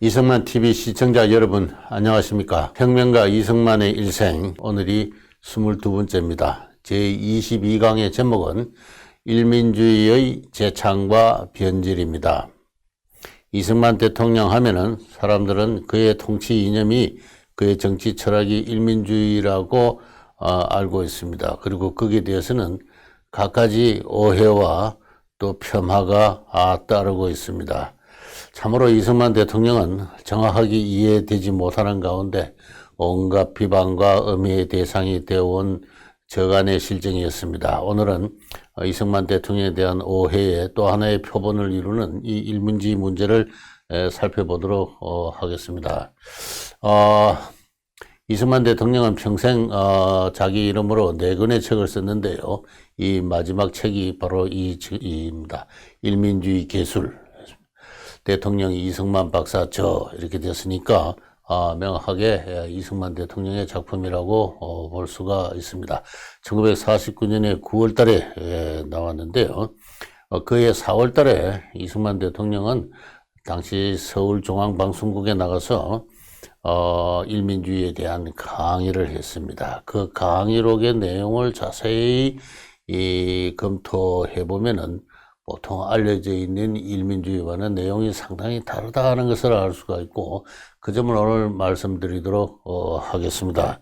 이승만 TV 시청자 여러분 안녕하십니까? 혁명가 이승만의 일생, 오늘이 22번째입니다. 제22강의 제목은 일민주의의 재창과 변질입니다. 이승만 대통령 하면은 사람들은 그의 통치 이념이, 그의 정치 철학이 일민주의라고 알고 있습니다. 그리고 거기에 대해서는 갖가지 오해와 또 폄하가 따르고 있습니다. 참으로 이승만 대통령은 정확하게 이해되지 못하는 가운데 온갖 비방과 엄의의 대상이 되어온 저간의 실정이었습니다. 오늘은 이승만 대통령에 대한 오해의 또 하나의 표본을 이루는 이 일민주의 문제를 살펴보도록 하겠습니다. 이승만 대통령은 평생 자기 이름으로 4권의 책을 썼는데요. 이 마지막 책이 바로 이입니다. 일민주의 계술. 대통령 이승만 박사 이렇게 됐으니까 명확하게 이승만 대통령의 작품이라고 볼 수가 있습니다. 1949년에 9월 달에 나왔는데요. 그해 4월 달에 이승만 대통령은 당시 서울중앙방송국에 나가서 일민주의에 대한 강의를 했습니다. 그 강의록의 내용을 자세히 검토해 보면은 보통 알려져 있는 일민주의와는 내용이 상당히 다르다 하는 것을 알 수가 있고, 그 점을 오늘 말씀드리도록 하겠습니다.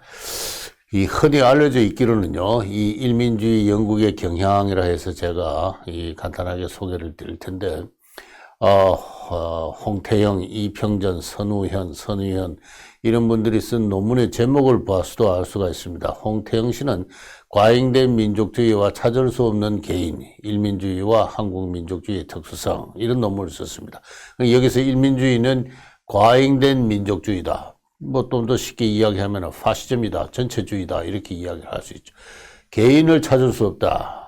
이 흔히 알려져 있기로는요, 이 일민주의 영국의 경향이라 해서 제가 간단하게 소개를 드릴 텐데, 홍태영, 이평전, 선우현 이런 분들이 쓴 논문의 제목을 봐서도 알 수가 있습니다. 홍태영 씨는 과잉된 민족주의와 찾을 수 없는 개인, 일민주의와 한국민족주의의 특수성, 이런 논문을 썼습니다. 여기서 일민주의는 과잉된 민족주의다. 좀 더 쉽게 이야기하면 파시즘이다, 전체주의다, 이렇게 이야기를 할 수 있죠. 개인을 찾을 수 없다.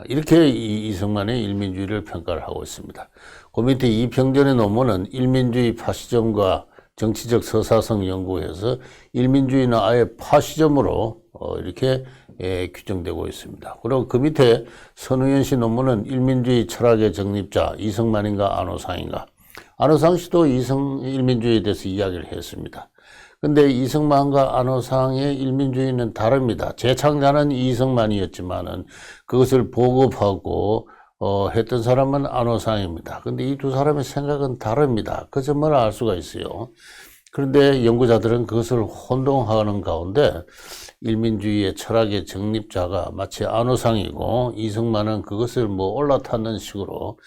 이렇게 이승만의 일민주의를 평가를 하고 있습니다. 그 밑에 이평전의 논문은 일민주의 파시즘과 정치적 서사성 연구에서 일민주의는 아예 파시즘으로 이렇게 규정되고 있습니다. 그리고 그 밑에 선우현 씨 논문은 일민주의 철학의 정립자, 이승만인가 안호상인가. 안호상 씨도 일민주의에 대해서 이야기를 했습니다. 근데 이승만과 안호상의 일민주의는 다릅니다. 재창자는 이승만이었지만은 그것을 보급하고 했던 사람은 안호상입니다. 근데 이 두 사람의 생각은 다릅니다. 그 점을 알 수가 있어요. 그런데 연구자들은 그것을 혼동하는 가운데 일민주의의 철학의 정립자가 마치 안호상이고 이승만은 그것을 올라탔는 식으로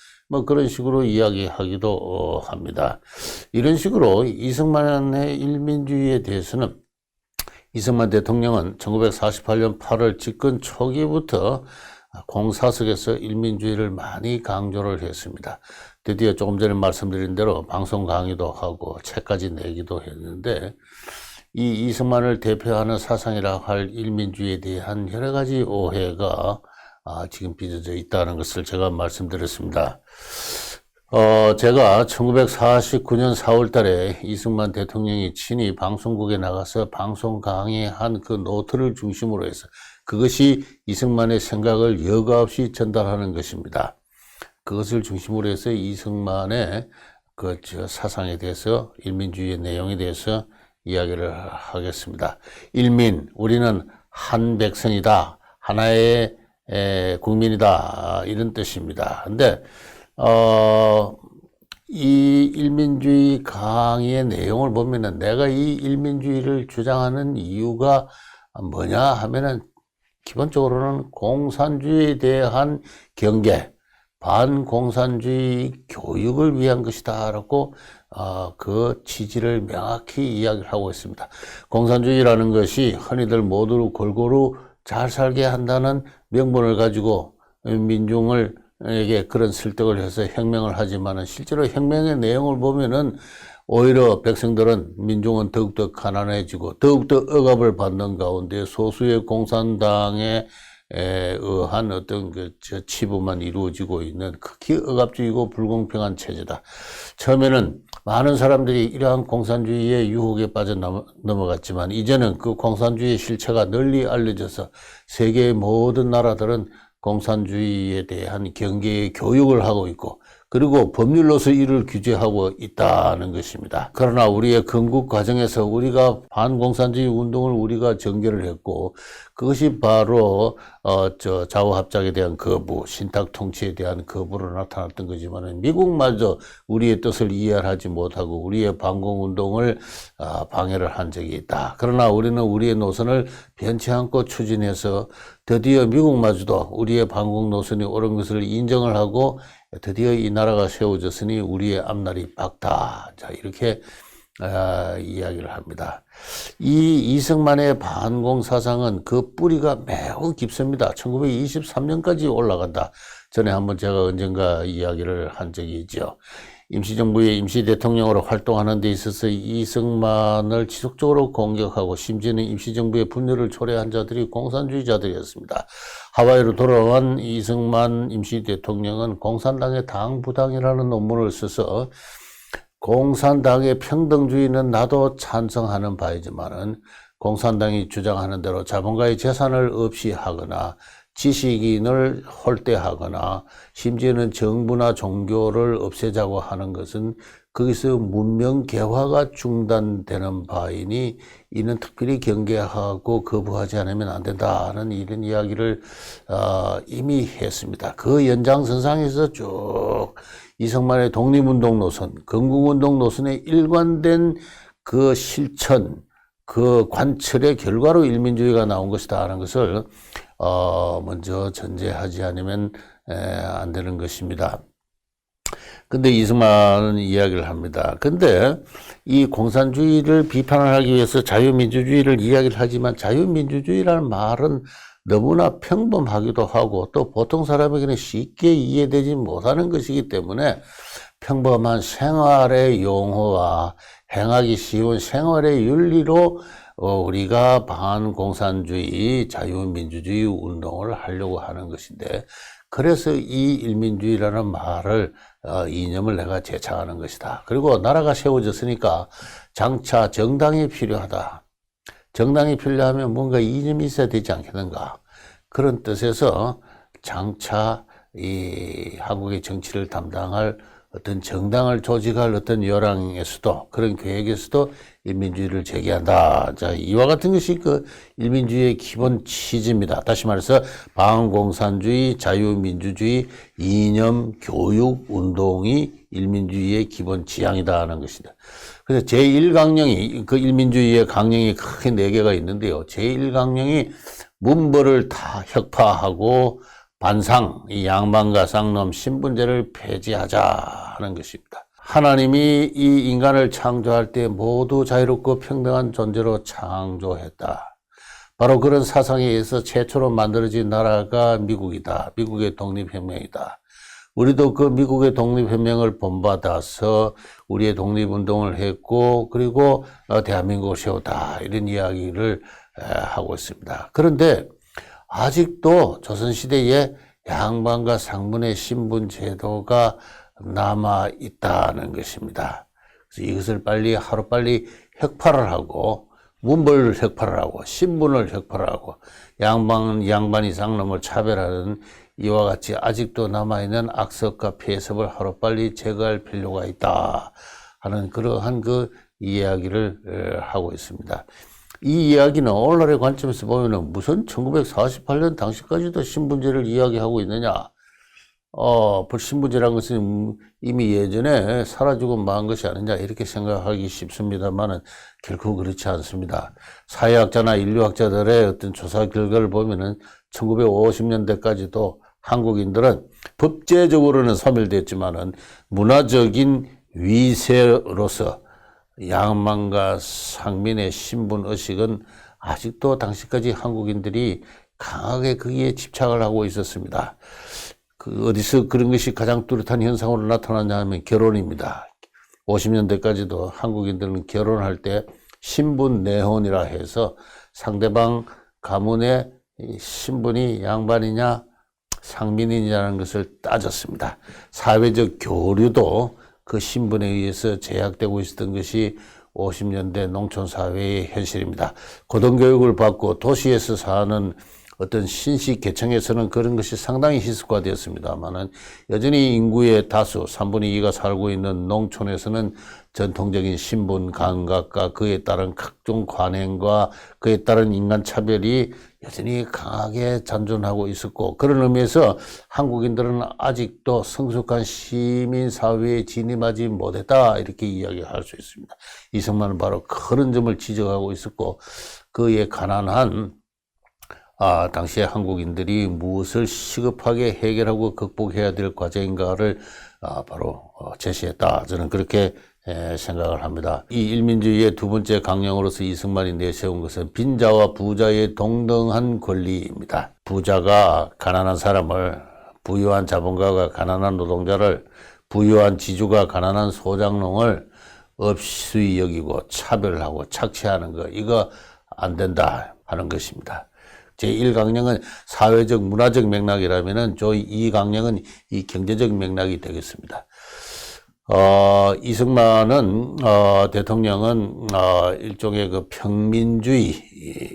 그런 식으로 이야기하기도 합니다. 이런 식으로 이승만의 일민주의에 대해서는 이승만 대통령은 1948년 8월 집권 초기부터 공사석에서 일민주의를 많이 강조를 했습니다. 드디어 조금 전에 말씀드린 대로 방송 강의도 하고 책까지 내기도 했는데, 이 이승만을 대표하는 사상이라 할 일민주의에 대한 여러 가지 오해가 지금 빚어져 있다는 것을 제가 말씀드렸습니다. 제가 1949년 4월 달에 이승만 대통령이 친히 방송국에 나가서 방송 강의한 그 노트를 중심으로 해서 그것이 이승만의 생각을 여과 없이 전달하는 것입니다. 그것을 중심으로 해서 이승만의 사상에 대해서, 일민주의의 내용에 대해서 이야기를 하겠습니다. 일민, 우리는 한 백성이다, 하나의 국민이다, 이런 뜻입니다. 근데 이 일민주의 강의의 내용을 보면은 내가 이 일민주의를 주장하는 이유가 뭐냐 하면은 기본적으로는 공산주의에 대한 경계, 반공산주의 교육을 위한 것이다 라고 그 취지를 명확히 이야기를 하고 있습니다. 공산주의라는 것이 흔히들 모두 골고루 잘 살게 한다는 명분을 가지고 민중에게 그런 설득을 해서 혁명을 하지만은 실제로 혁명의 내용을 보면은 오히려 백성들은, 민중은 더욱더 가난해지고 더욱더 억압을 받는 가운데 소수의 공산당에 의한 어떤 치부만 이루어지고 있는 극히 억압적이고 불공평한 체제다. 처음에는 많은 사람들이 이러한 공산주의의 유혹에 빠져 넘어갔지만 이제는 그 공산주의의 실체가 널리 알려져서 세계의 모든 나라들은 공산주의에 대한 경계의 교육을 하고 있고, 그리고 법률로서 이를 규제하고 있다는 것입니다. 그러나 우리의 건국 과정에서 우리가 반공산주의 운동을 우리가 전개를 했고, 그것이 바로 좌우합작에 대한 거부, 신탁 통치에 대한 거부로 나타났던 거지만, 미국마저 우리의 뜻을 이해하지 못하고 우리의 반공운동을 방해를 한 적이 있다. 그러나 우리는 우리의 노선을 변치 않고 추진해서 드디어 미국마저도 우리의 반공 노선이 옳은 것을 인정을 하고 드디어 이 나라가 세워졌으니 우리의 앞날이 밝다. 자, 이렇게 이야기를 합니다. 이 이승만의 반공 사상은 그 뿌리가 매우 깊습니다. 1923년까지 올라간다. 전에 한번 제가 언젠가 이야기를 한 적이 있죠. 임시정부의 임시대통령으로 활동하는 데 있어서 이승만을 지속적으로 공격하고 심지어는 임시정부의 분열을 초래한 자들이 공산주의자들이었습니다. 하와이로 돌아온 이승만 임시대통령은 공산당의 당부당이라는 논문을 써서 공산당의 평등주의는 나도 찬성하는 바이지만은 공산당이 주장하는 대로 자본가의 재산을 없이 하거나 지식인을 홀대하거나 심지어는 정부나 종교를 없애자고 하는 것은 거기서 문명 개화가 중단되는 바이니 이는 특별히 경계하고 거부하지 않으면 안 된다는 이런 이야기를 이미 했습니다. 그 연장선상에서 쭉 이승만의 독립운동 노선, 건국운동 노선의 일관된 그 실천, 그 관철의 결과로 일민주의가 나온 것이다 하는 것을 먼저 전제하지 않으면 안 되는 것입니다. 근데 이승만은 이야기를 합니다. 근데 이 공산주의를 비판을 하기 위해서 자유민주주의를 이야기를 하지만 자유민주주의라는 말은 너무나 평범하기도 하고 또 보통 사람에게는 쉽게 이해되지 못하는 것이기 때문에 평범한 생활의 용어와 행하기 쉬운 생활의 윤리로 우리가 반공산주의, 자유민주주의 운동을 하려고 하는 것인데, 그래서 이 일민주의라는 말을 이념을 내가 제창하는 것이다. 그리고 나라가 세워졌으니까 장차 정당이 필요하다. 정당이 필요하면 뭔가 이념이 있어야 되지 않겠는가. 그런 뜻에서 장차 이 한국의 정치를 담당할 어떤 정당을 조직할 어떤 열왕에서도 그런 계획에서도 일민주의를 제기한다. 자, 이와 같은 것이 그 일민주의의 기본 취지입니다. 다시 말해서 반공산주의, 자유민주주의, 이념, 교육, 운동이 일민주의의 기본 지향이다 하는 것이다. 그래서 제1강령이 그 일민주의의 강령이 크게 4개가 있는데요. 제1강령이 문벌을 다 혁파하고 반상, 이 양반과 쌍놈 신분제를 폐지하자 하는 것입니다. 하나님이 이 인간을 창조할 때 모두 자유롭고 평등한 존재로 창조했다. 바로 그런 사상에 의해서 최초로 만들어진 나라가 미국이다. 미국의 독립혁명이다. 우리도 그 미국의 독립혁명을 본받아서 우리의 독립운동을 했고 그리고 대한민국을 세웠다. 이런 이야기를 하고 있습니다. 그런데 아직도 조선시대에 양반과 상문의 신분 제도가 남아 있다는 것입니다. 그래서 이것을 빨리 하루빨리 혁파를 하고 문벌을 혁파를 하고 신분을 혁파를 하고 양반이 쌍놈을 차별하는 이와 같이 아직도 남아있는 악습과 폐습을 하루빨리 제거할 필요가 있다 하는 그러한 그 이야기를 하고 있습니다. 이 이야기는 오늘날의 관점에서 보면은 무슨 1948년 당시까지도 신분제를 이야기하고 있느냐. 신분제라는 것은 이미 예전에 사라지고 만 것이 아니냐 이렇게 생각하기 쉽습니다만은 결코 그렇지 않습니다. 사회학자나 인류학자들의 어떤 조사 결과를 보면은 1950년대까지도 한국인들은 법제적으로는 소멸됐지만은 문화적인 위세로서 양반과 상민의 신분 의식은 아직도 당시까지 한국인들이 강하게 거기에 집착을 하고 있었습니다. 어디서 그런 것이 가장 뚜렷한 현상으로 나타나냐 하면 결혼입니다. 50년대까지도 한국인들은 결혼할 때 신분 내혼이라 해서 상대방 가문의 신분이 양반이냐 상민이냐는 것을 따졌습니다. 사회적 교류도 그 신분에 의해서 제약되고 있었던 것이 50년대 농촌사회의 현실입니다. 고등교육을 받고 도시에서 사는 어떤 신식 계층에서는 그런 것이 상당히 희석화되었습니다만은 여전히 인구의 다수 3분의 2가 살고 있는 농촌에서는 전통적인 신분 감각과 그에 따른 각종 관행과 그에 따른 인간 차별이 여전히 강하게 잔존하고 있었고, 그런 의미에서 한국인들은 아직도 성숙한 시민사회에 진입하지 못했다, 이렇게 이야기할 수 있습니다. 이승만은 바로 그런 점을 지적하고 있었고, 그의 가난한 당시에 한국인들이 무엇을 시급하게 해결하고 극복해야 될 과제인가를 바로 제시했다. 저는 그렇게 생각을 합니다. 이 일민주의의 두 번째 강령으로서 이승만이 내세운 것은 빈자와 부자의 동등한 권리입니다. 부자가 가난한 사람을, 부유한 자본가가 가난한 노동자를, 부유한 지주가 가난한 소장농을 업수히 여기고 차별하고 착취하는 거, 이거 안 된다 하는 것입니다. 제1강령은 사회적 문화적 맥락이라면은 제2강령은 이 경제적 맥락이 되겠습니다. 이승만은 대통령은 일종의 그 평민주의,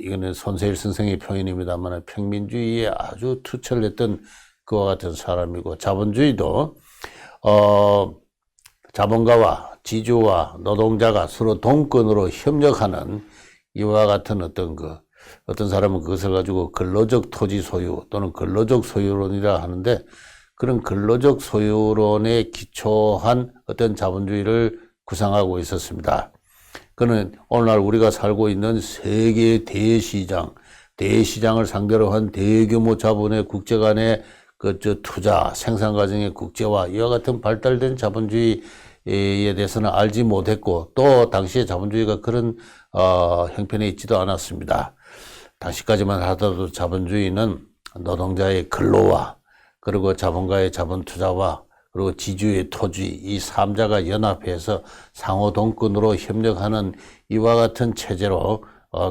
이거는 손세일 선생의 표현입니다만 평민주의에 아주 투철했던 그와 같은 사람이고, 자본주의도 자본가와 지주와 노동자가 서로 동권으로 협력하는 이와 같은 어떤 사람은 그것을 가지고 근로적 토지 소유 또는 근로적 소유론이라 하는데, 그런 근로적 소유론에 기초한 어떤 자본주의를 구상하고 있었습니다. 그는 오늘날 우리가 살고 있는 세계 대시장을 상대로 한 대규모 자본의 국제 간의 투자, 생산 과정의 국제화, 이와 같은 발달된 자본주의에 대해서는 알지 못했고, 또 당시에 자본주의가 그런 형편에 있지도 않았습니다. 당시까지만 하더라도 자본주의는 노동자의 근로와, 그리고 자본가의 자본 투자와, 그리고 지주의 토지, 이 3자가 연합해서 상호 동권으로 협력하는 이와 같은 체제로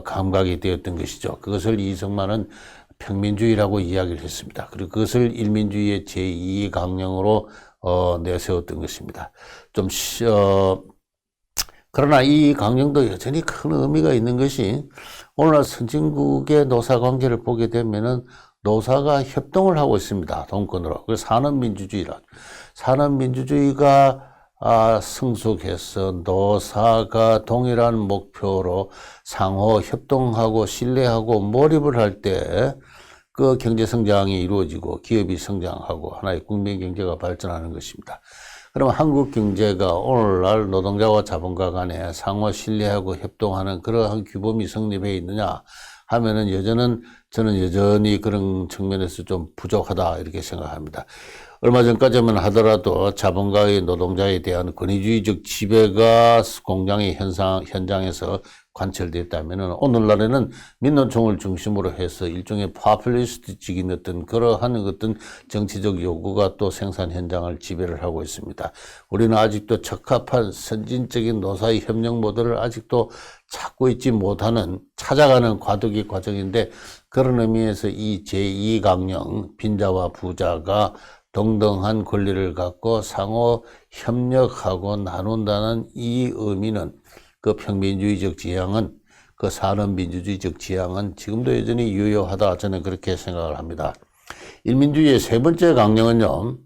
감각이 되었던 것이죠. 그것을 이승만은 평민주의라고 이야기를 했습니다. 그리고 그것을 일민주의의 제2강령으로 내세웠던 것입니다. 그러나 이 강령도 여전히 큰 의미가 있는 것이, 오늘날 선진국의 노사 관계를 보게 되면은 노사가 협동을 하고 있습니다. 동권으로. 그래서 산업민주주의가 성숙해서 노사가 동일한 목표로 상호 협동하고 신뢰하고 몰입을 할 때 그 경제 성장이 이루어지고 기업이 성장하고 하나의 국민 경제가 발전하는 것입니다. 그럼 한국 경제가 오늘날 노동자와 자본가 간에 상호 신뢰하고 협동하는 그러한 규범이 성립해 있느냐 하면은 저는 여전히 그런 측면에서 좀 부족하다, 이렇게 생각합니다. 얼마 전까지만 하더라도 자본가의 노동자에 대한 권위주의적 지배가 공장의 현장에서 관철됐다면은, 오늘날에는 민노총을 중심으로 해서 일종의 파퓰리스트적인 그러한 정치적 요구가 또 생산 현장을 지배를 하고 있습니다. 우리는 아직도 적합한 선진적인 노사의 협력 모델을 아직도 찾고 있지 못하는, 찾아가는 과도기 과정인데, 그런 의미에서 이 제2강령, 빈자와 부자가 동등한 권리를 갖고 상호 협력하고 나눈다는 이 의미는, 그 평민주의적 지향은, 그 산업민주주의적 지향은 지금도 여전히 유효하다, 저는 그렇게 생각을 합니다. 일민주의의 세 번째 강령은요,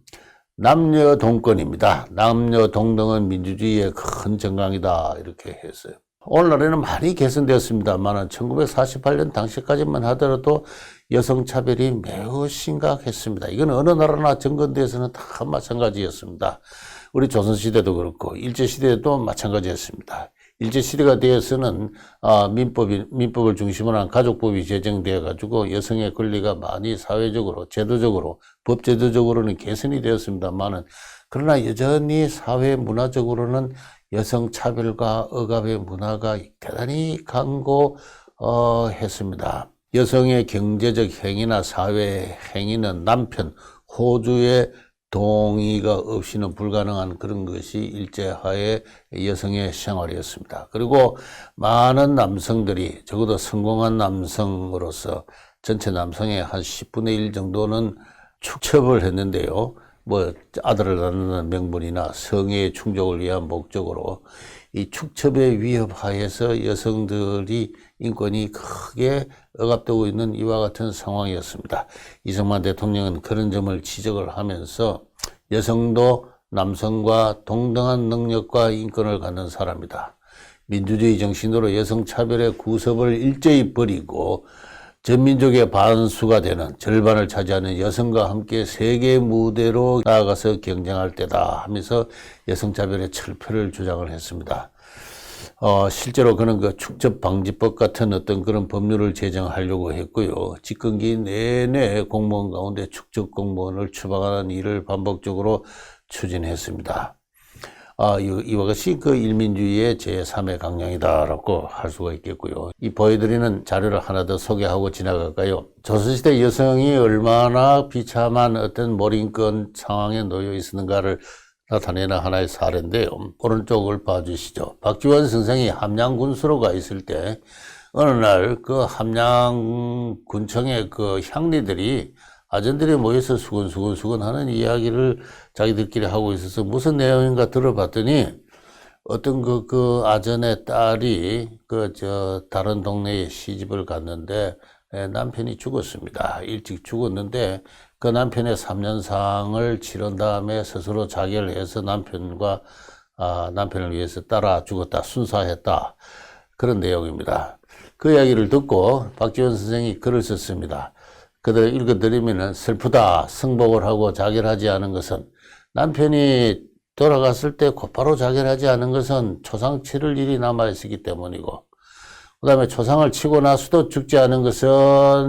남녀 동권입니다. 남녀 동등은 민주주의의 큰 정강이다, 이렇게 했어요. 오늘날에는 많이 개선되었습니다만 1948년 당시까지만 하더라도 여성차별이 매우 심각했습니다. 이건 어느 나라나 정권대에서는 다 마찬가지였습니다. 우리 조선시대도 그렇고 일제시대도 마찬가지였습니다. 일제시대가 되어서는 민법을 중심으로 한 가족법이 제정되어 가지고 여성의 권리가 많이 사회적으로, 제도적으로, 법제도적으로는 개선이 되었습니다만은, 그러나 여전히 사회 문화적으로는 여성 차별과 억압의 문화가 대단히 강고했습니다. 여성의 경제적 행위나 사회 행위는 남편, 호주의 동의가 없이는 불가능한 그런 것이 일제하에 여성의 생활이었습니다. 그리고 많은 남성들이, 적어도 성공한 남성으로서 전체 남성의 한 10분의 1 정도는 축첩을 했는데요. 아들을 낳는 명분이나 성의 충족을 위한 목적으로 이 축첩의 위협 하에서 여성들이 인권이 크게 억압되고 있는 이와 같은 상황이었습니다. 이승만 대통령은 그런 점을 지적을 하면서 여성도 남성과 동등한 능력과 인권을 갖는 사람이다. 민주주의 정신으로 여성차별의 구섭을 일제히 버리고 전민족의 반수가 되는 절반을 차지하는 여성과 함께 세계 무대로 나아가서 경쟁할 때다 하면서 여성차별의 철폐를 주장을 했습니다. 실제로 그는 그 축첩방지법 같은 어떤 그런 법률을 제정하려고 했고요. 집권기 내내 공무원 가운데 축첩 공무원을 추방하는 일을 반복적으로 추진했습니다. 이와 같이 그 일민주의의 제3의 강령이다라고 할 수가 있겠고요. 이 보여드리는 자료를 하나 더 소개하고 지나갈까요? 조선시대 여성이 얼마나 비참한 어떤 몰인권 상황에 놓여 있었는가를 나타내는 하나의 사례인데요. 오른쪽을 봐주시죠. 박지원 선생이 함양군수로 가 있을 때 어느 날 그 함양군청의 그 향리들이 아전들이 모여서 수근수근 하는 이야기를 자기들끼리 하고 있어서 무슨 내용인가 들어봤더니 어떤 그 아전의 딸이 다른 동네에 시집을 갔는데 남편이 죽었습니다. 일찍 죽었는데 그 남편의 3년상을 치른 다음에 스스로 자결을 해서 남편을 위해서 따라 죽었다, 순사했다. 그런 내용입니다. 그 이야기를 듣고 박지원 선생이 글을 썼습니다. 그대로 읽어드리면 슬프다. 승복을 하고 자결하지 않은 것은 남편이 돌아갔을 때 곧바로 자결하지 않은 것은 초상 치를 일이 남아있었기 때문이고 그 다음에 초상을 치고 나서도 죽지 않은 것은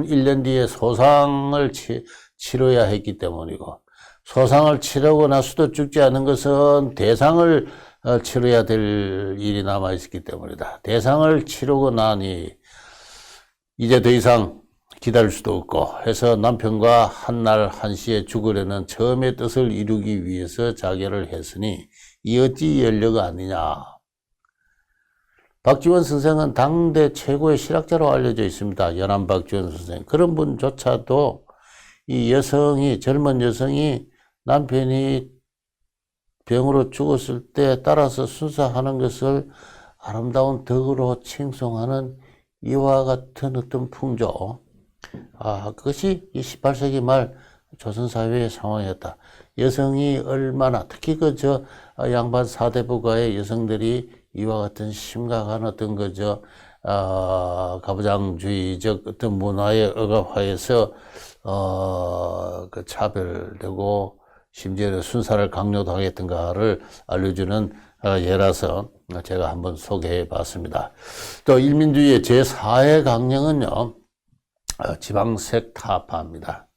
1년 뒤에 소상을 치러야 했기 때문이고 소상을 치르고 나서도 죽지 않은 것은 대상을 치러야 될 일이 남아있었기 때문이다. 대상을 치르고 나니 이제 더 이상 기다릴 수도 없고 해서 남편과 한날 한시에 죽으려는 처음의 뜻을 이루기 위해서 자결을 했으니 이 어찌 연려가 아니냐. 박지원 선생은 당대 최고의 실학자로 알려져 있습니다. 연암 박지원 선생. 그런 분조차도 이 여성이, 젊은 여성이 남편이 병으로 죽었을 때 따라서 순사하는 것을 아름다운 덕으로 칭송하는 이와 같은 어떤 풍조. 그것이 이 18세기 말 조선사회의 상황이었다. 여성이 얼마나, 특히 양반 사대부가의 여성들이 이와 같은 심각한 어떤 가부장주의적 어떤 문화의 억압하에서, 차별되고, 심지어 순사를 강요당했던가를 알려주는 예라서 제가 한번 소개해 봤습니다. 또 일민주의의 제4의 강령은요, 지방색 타파입니다.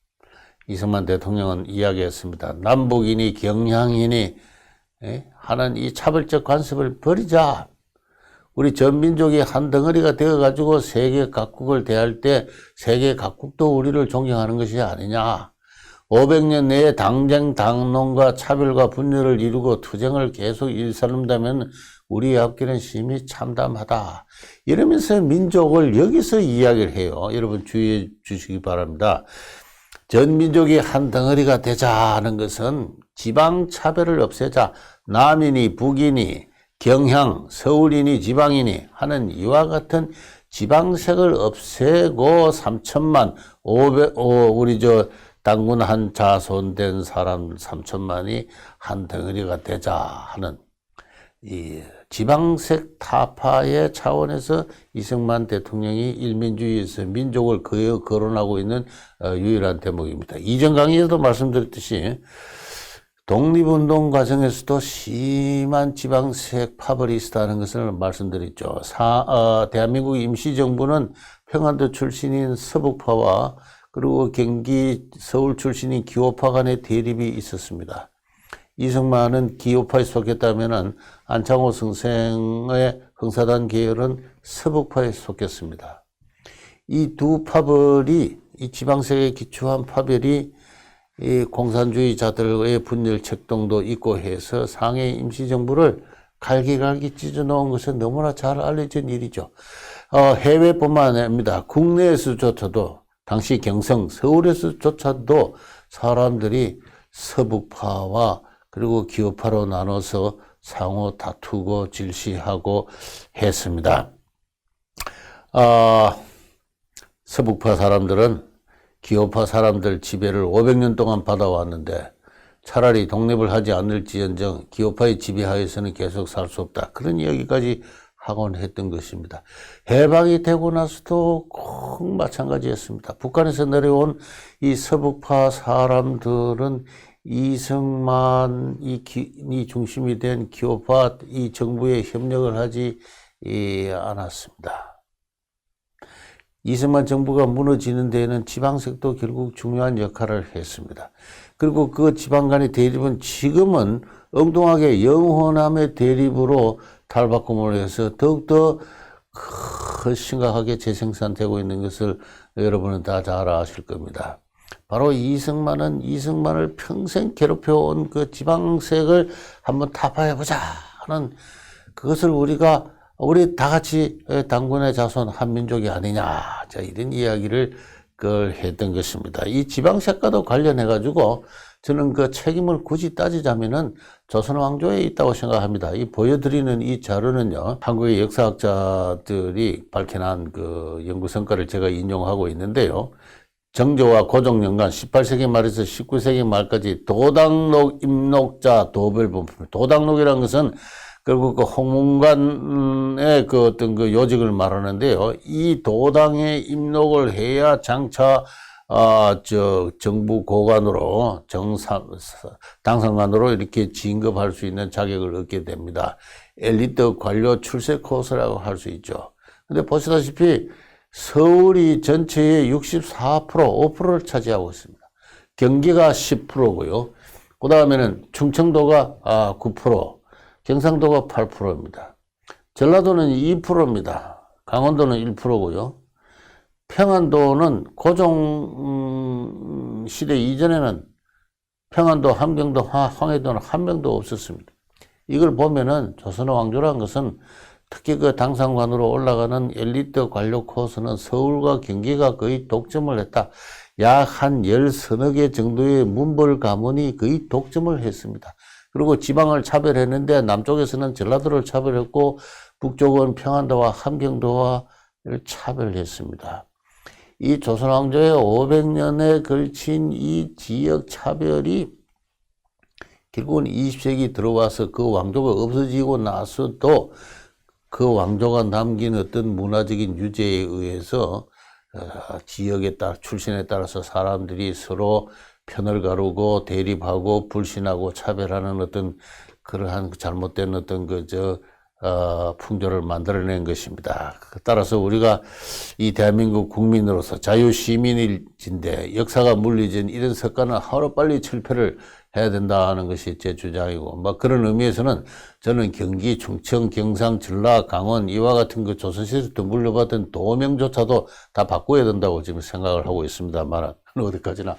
이승만 대통령은 이야기했습니다. 남북이니 경향이니 하는 이 차별적 관습을 버리자. 우리 전민족이 한 덩어리가 되어가지고 세계 각국을 대할 때 세계 각국도 우리를 존경하는 것이 아니냐. 500년 내에 당쟁, 당론과 차별과 분열을 이루고 투쟁을 계속 일삼는다면 우리 앞길은 심히 참담하다. 이러면서 민족을 여기서 이야기를 해요. 여러분 주의해 주시기 바랍니다. 전 민족이 한 덩어리가 되자 하는 것은 지방 차별을 없애자. 남이니 북이니 경향, 서울이니 지방이니 하는 이와 같은 지방색을 없애고 3천만, 우리 당군 한 자손된 사람 3천만이 한 덩어리가 되자 하는 이 지방색 타파의 차원에서 이승만 대통령이 일민주의에서 민족을 거론하고 있는 유일한 대목입니다. 이전 강의에도 말씀드렸듯이 독립운동 과정에서도 심한 지방색 파벌이 있었다는 것을 말씀드렸죠. 대한민국 임시정부는 평안도 출신인 서북파와 그리고 경기 서울 출신인 기호파 간의 대립이 있었습니다. 이승만은 기호파에 속했다면 안창호 선생의 흥사단 계열은 서북파에 속했습니다. 이 두 파벌이, 이 지방색에 기초한 파벌이 이 공산주의자들의 분열 책동도 있고 해서 상해 임시정부를 갈기갈기 찢어놓은 것은 너무나 잘 알려진 일이죠. 해외뿐만 아닙니다. 국내에서조차도 당시 경성, 서울에서조차도 사람들이 서북파와 그리고 기호파로 나눠서 상호 다투고 질시하고 했습니다. 서북파 사람들은 기호파 사람들 지배를 500년 동안 받아왔는데 차라리 독립을 하지 않을지언정 기호파의 지배하에서는 계속 살 수 없다. 그런 이야기까지 하곤 했던 것입니다. 해방이 되고 나서도 꼭 마찬가지였습니다. 북한에서 내려온 이 서북파 사람들은 이승만이 중심이 된 기호파 이 정부에 협력을 하지 않았습니다. 이승만 정부가 무너지는 데에는 지방색도 결국 중요한 역할을 했습니다. 그리고 그 지방 간의 대립은 지금은 엉뚱하게 영호남의 대립으로 탈바꿈을 해서 더욱더 심각하게 재생산되고 있는 것을 여러분은 다 잘 아실 겁니다. 바로 이승만을 평생 괴롭혀온 그 지방색을 한번 타파해보자 하는 그것을 우리 다 같이 당군의 자손 한민족이 아니냐. 자, 이런 이야기를 했던 것입니다. 이 지방색과도 관련해가지고 저는 그 책임을 굳이 따지자면은 조선 왕조에 있다고 생각합니다. 이 보여드리는 이 자료는요, 한국의 역사학자들이 밝혀낸 그 연구 성과를 제가 인용하고 있는데요. 정조와 고종년간 18세기 말에서 19세기 말까지 도당록 입록자 도별분품. 도당록이라는 것은 결국 그 홍문관의 그 어떤 그 요직을 말하는데요. 이 도당에 입록을 해야 장차 정부 고관으로 당상관으로 이렇게 진급할 수 있는 자격을 얻게 됩니다. 엘리트 관료 출세 코스라고 할 수 있죠. 근데 보시다시피 서울이 전체의 64%, 5%를 차지하고 있습니다. 경기가 10%고요. 그 다음에는 충청도가 9%, 경상도가 8%입니다. 전라도는 2%입니다. 강원도는 1%고요. 평안도는 고종 시대 이전에는 평안도, 함경도, 황해도는 한 명도 없었습니다. 이걸 보면은 조선 왕조라는 것은 특히 그 당상관으로 올라가는 엘리트 관료 코스는 서울과 경기가 거의 독점을 했다. 약 한 10서너 개 정도의 문벌 가문이 거의 독점을 했습니다. 그리고 지방을 차별했는데 남쪽에서는 전라도를 차별했고 북쪽은 평안도와 함경도와 차별했습니다. 이 조선 왕조의 500년에 걸친 이 지역 차별이 결국은 20세기 들어와서 그 왕조가 없어지고 나서도 그 왕조가 남긴 어떤 문화적인 유제에 의해서 지역에 따라 출신에 따라서 사람들이 서로 편을 가르고 대립하고 불신하고 차별하는 어떤 그러한 잘못된 어떤 풍조를 만들어낸 것입니다. 따라서 우리가 이 대한민국 국민으로서 자유시민일진데 역사가 물리진 이런 습관은 하루빨리 철폐를 해야 된다는 것이 제 주장이고, 그런 의미에서는 저는 경기, 충청, 경상, 전라, 강원 이와 같은 그 조선시대부터 물려받은 도명조차도 다 바꿔야 된다고 지금 생각을 하고 있습니다만, 어디까지나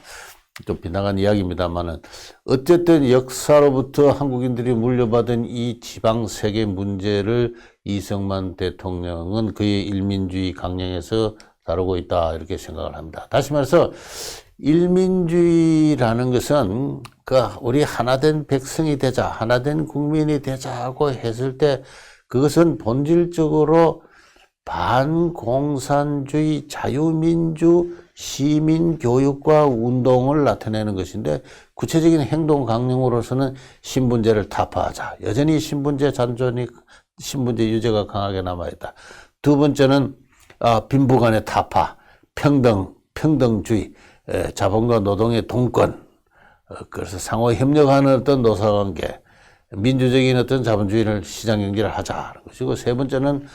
좀 빗나간 이야기입니다만은, 어쨌든 역사로부터 한국인들이 물려받은 이 지방세계 문제를 이승만 대통령은 그의 일민주의 강령에서 다루고 있다, 이렇게 생각을 합니다. 다시 말해서 일민주의라는 것은 우리 하나된 백성이 되자, 하나된 국민이 되자고 했을 때 그것은 본질적으로 반공산주의 자유민주 시민교육과 운동을 나타내는 것인데, 구체적인 행동 강령으로서는 신분제를 타파하자. 여전히 신분제 유제가 강하게 남아있다. 두 번째는 빈부간의 타파, 평등주의, 자본과 노동의 동권, 그래서 상호 협력하는 어떤 노사관계, 민주적인 어떤 자본주의를 시장 경제를 하자. 그리고 세 번째는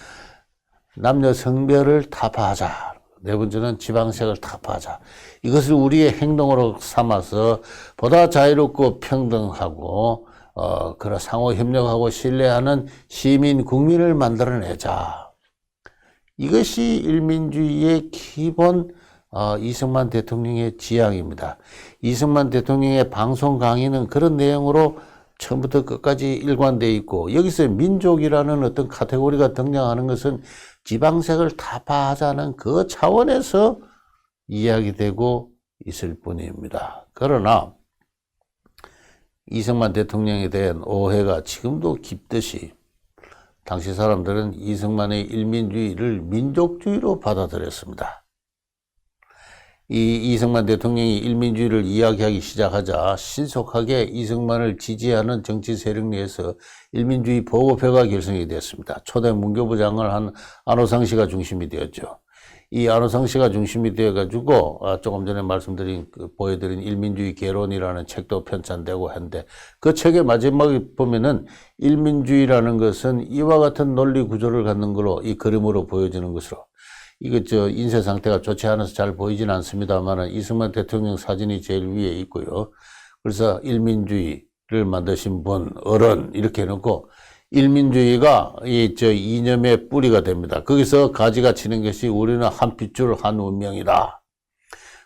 남녀 성별을 타파하자. 네 번째는 지방색을 타파하자. 이것을 우리의 행동으로 삼아서 보다 자유롭고 평등하고 그런 상호 협력하고 신뢰하는 시민 국민을 만들어내자. 이것이 일민주의의 기본 이승만 대통령의 지향입니다. 이승만 대통령의 방송 강의는 그런 내용으로 처음부터 끝까지 일관되어 있고, 여기서 민족이라는 어떤 카테고리가 등장하는 것은 지방색을 타파하자는 그 차원에서 이야기되고 있을 뿐입니다. 그러나 이승만 대통령에 대한 오해가 지금도 깊듯이 당시 사람들은 이승만의 일민주의를 민족주의로 받아들였습니다. 이 이승만 대통령이 일민주의를 이야기하기 시작하자 신속하게 이승만을 지지하는 정치 세력 내에서 일민주의 보고표가 결성이 되었습니다. 초대 문교부 장관을 한 안호상 씨가 중심이 되었죠. 이 안호상 씨가 중심이 되어가지고 조금 전에 보여드린 일민주의 개론이라는 책도 편찬되고 한데 그 책의 마지막에 보면은 일민주의라는 것은 이와 같은 논리 구조를 갖는 거로 이 그림으로 보여지는 것으로 인쇄 상태가 좋지 않아서 잘 보이진 않습니다만 이승만 대통령 사진이 제일 위에 있고요. 그래서 일민주의를 만드신 분, 어른 이렇게 해놓고 일민주의가 이념의 뿌리가 됩니다. 거기서 가지가 치는 것이 우리는 한 핏줄 한 운명이다.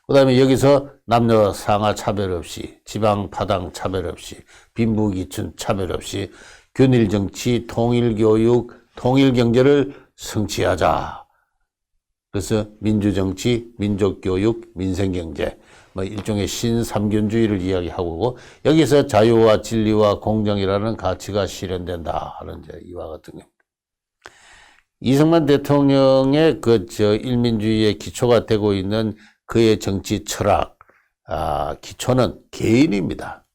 그 다음에 여기서 남녀 상하 차별 없이 지방 파당 차별 없이 빈부귀춘 차별 없이 균일정치, 통일교육, 통일경제를 성취하자. 그래서 민주정치, 민족교육, 민생경제 일종의 신삼균주의를 이야기하고 여기서 자유와 진리와 공정이라는 가치가 실현된다 하는 이와 같은 겁니다. 이승만 대통령의 일민주의의 기초가 되고 있는 그의 정치 철학, 기초는 개인입니다.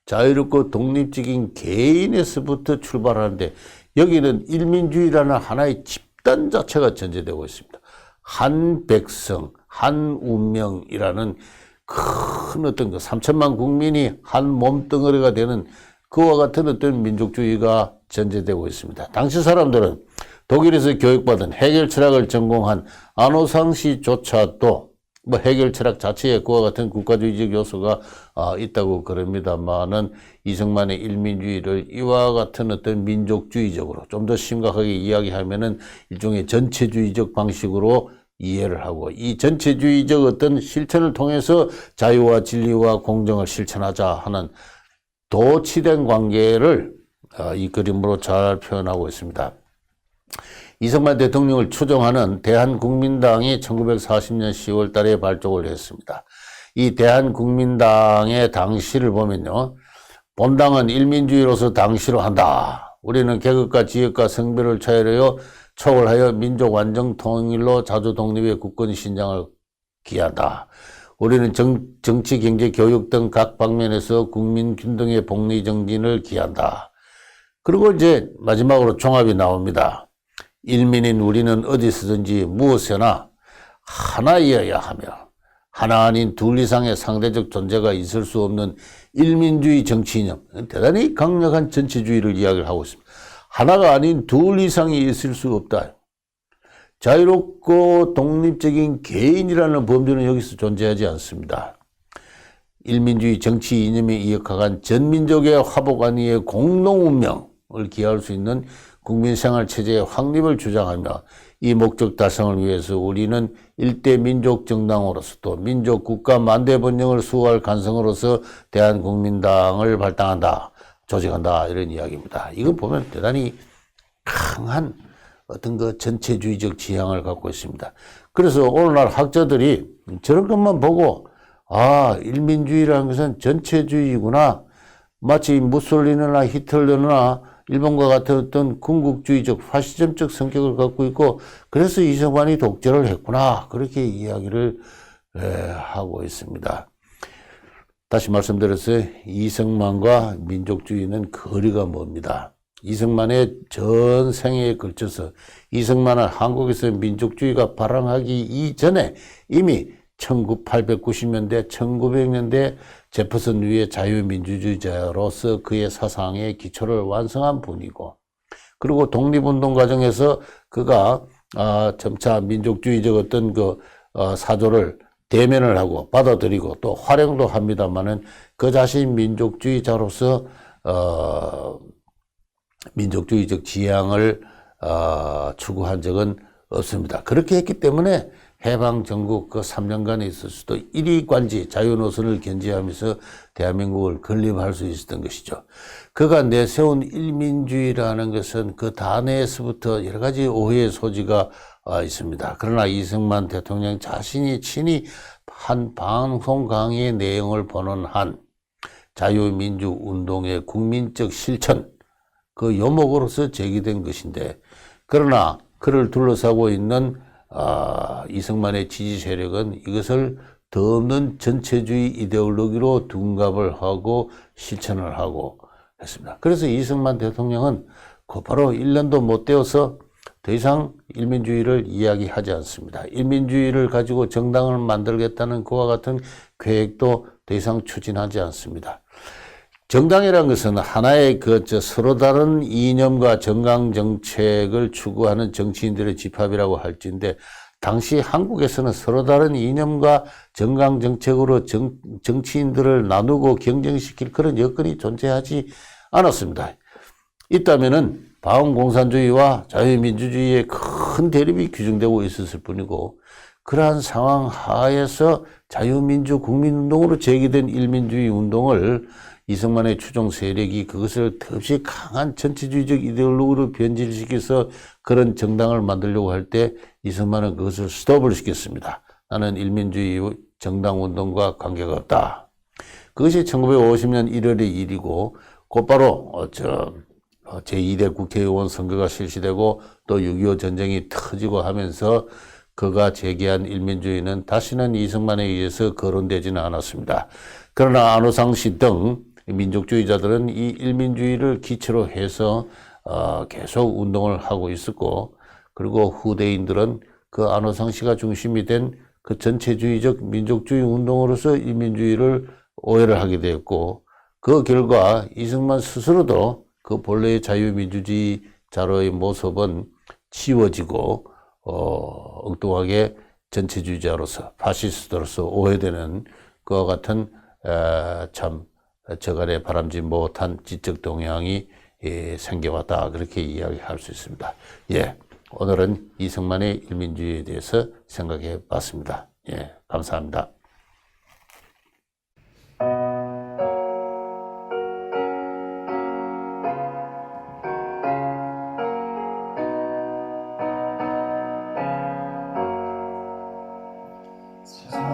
자유롭고 독립적인 개인에서부터 출발하는데 여기는 일민주의라는 하나의 집단 자체가 전제되고 있습니다. 한 백성, 한 운명이라는 큰 어떤 3천만 국민이 한 몸덩어리가 되는 그와 같은 어떤 민족주의가 전제되고 있습니다. 당시 사람들은 독일에서 교육받은 해결 철학을 전공한 안호상 씨조차도 해결 철학 자체에 그와 같은 국가주의적 요소가 있다고 그럽니다만은 이승만의 일민주의를 이와 같은 어떤 민족주의적으로 좀 더 심각하게 이야기하면은 일종의 전체주의적 방식으로 이해를 하고 이 전체주의적 어떤 실천을 통해서 자유와 진리와 공정을 실천하자 하는 도치된 관계를 이 그림으로 잘 표현하고 있습니다. 이승만 대통령을 추종하는 대한국민당이 1940년 10월 달에 발족을 했습니다. 이 대한국민당의 당시를 보면요. 본당은 일민주의로서 당시로 한다. 우리는 계급과 지역과 성별을 초월하여 민족 완전 통일로 자주 독립의 국권 신장을 기한다. 우리는 정치, 경제, 교육 등 각 방면에서 국민 균등의 복리 정진을 기한다. 그리고 이제 마지막으로 종합이 나옵니다. 일민인 우리는 어디서든지 무엇에나 하나이어야 하며 하나 아닌 둘 이상의 상대적 존재가 있을 수 없는 일민주의 정치 이념, 대단히 강력한 전체주의를 이야기를 하고 있습니다. 하나가 아닌 둘 이상이 있을 수 없다. 자유롭고 독립적인 개인이라는 범주는 여기서 존재하지 않습니다. 일민주의 정치 이념이 이역한 전민족의 화복안위의 공동 운명을 기할 수 있는 국민생활체제의 확립을 주장하며 이 목적 달성을 위해서 우리는 일대 민족 정당으로서 또 민족 국가 만대 번영을 수호할 간성으로서 대한국민당을 발당한다. 조직한다 이런 이야기입니다. 이거 보면 대단히 강한 어떤 전체주의적 지향을 갖고 있습니다. 그래서 오늘날 학자들이 저런 것만 보고 일민주의라는 것은 전체주의구나. 마치 무솔리니나 히틀러나 일본과 같은 어떤 군국주의적 파시즘적 성격을 갖고 있고 그래서 이승만이 독재를 했구나. 그렇게 이야기를 하고 있습니다. 다시 말씀드렸어요. 이승만과 민족주의는 거리가 멉니다. 이승만의 전 생애에 걸쳐서 이승만은 한국에서 민족주의가 발항하기 이전에 이미 1890년대, 1900년대 제퍼슨 위의 자유민주주의자로서 그의 사상의 기초를 완성한 분이고 그리고 독립운동 과정에서 그가 점차 민족주의적 어떤 사조를 대면을 하고 받아들이고 또 활용도 합니다만은 그 자신 민족주의자로서 민족주의적 지향을 추구한 적은 없습니다. 그렇게 했기 때문에 해방 전국 그 3년간에 있어서도 1위 관지 자유노선을 견지하면서 대한민국을 건립할 수 있었던 것이죠. 그가 내세운 일민주의라는 것은 그 단에서부터 여러 가지 오해의 소지가 있습니다. 그러나 이승만 대통령 자신이 친히 한 방송 강의의 내용을 보는 한 자유민주운동의 국민적 실천 그 요목으로서 제기된 것인데, 그러나 그를 둘러싸고 있는 이승만의 지지 세력은 이것을 더 없는 전체주의 이데올로기로 둔갑을 하고 실천을 하고 했습니다. 그래서 이승만 대통령은 곧바로 1년도 못 되어서 더 이상 일민주의를 이야기하지 않습니다. 일민주의를 가지고 정당을 만들겠다는 그와 같은 계획도 더 이상 추진하지 않습니다. 정당이라는 것은 하나의 서로 다른 이념과 정강 정책을 추구하는 정치인들의 집합이라고 할지인데, 당시 한국에서는 서로 다른 이념과 정강 정책으로 정치인들을 나누고 경쟁시킬 그런 여건이 존재하지 않았습니다. 있다면은 바운공산주의와 자유민주주의의 큰 대립이 규정되고 있었을 뿐이고, 그러한 상황 하에서 자유민주 국민운동으로 제기된 일민주의 운동을 이승만의 추종 세력이 그것을 더없이 강한 전체주의적 이데올로기로 변질시켜서 그런 정당을 만들려고 할 때 이승만은 그것을 스톱을 시켰습니다. 나는 일민주의 정당운동과 관계가 없다. 그것이 1950년 1월의 일이고, 곧바로 제2대 국회의원 선거가 실시되고 또 6.25 전쟁이 터지고 하면서 그가 제기한 일민주의는 다시는 이승만에 의해서 거론되지는 않았습니다. 그러나 안호상 씨 등 민족주의자들은 이 일민주의를 기초로 해서 계속 운동을 하고 있었고, 그리고 후대인들은 그 안호상 씨가 중심이 된 그 전체주의적 민족주의 운동으로서 일민주의를 오해를 하게 되었고, 그 결과 이승만 스스로도 그 본래의 자유민주주의자로의 모습은 치워지고 엉뚱하게 전체주의자로서 파시스트로서 오해되는 그와 같은 참 저간에 바람지 못한 지적 동향이 생겨왔다, 그렇게 이야기할 수 있습니다. 오늘은 이승만의 일민주의에 대해서 생각해 봤습니다. 감사합니다. 세상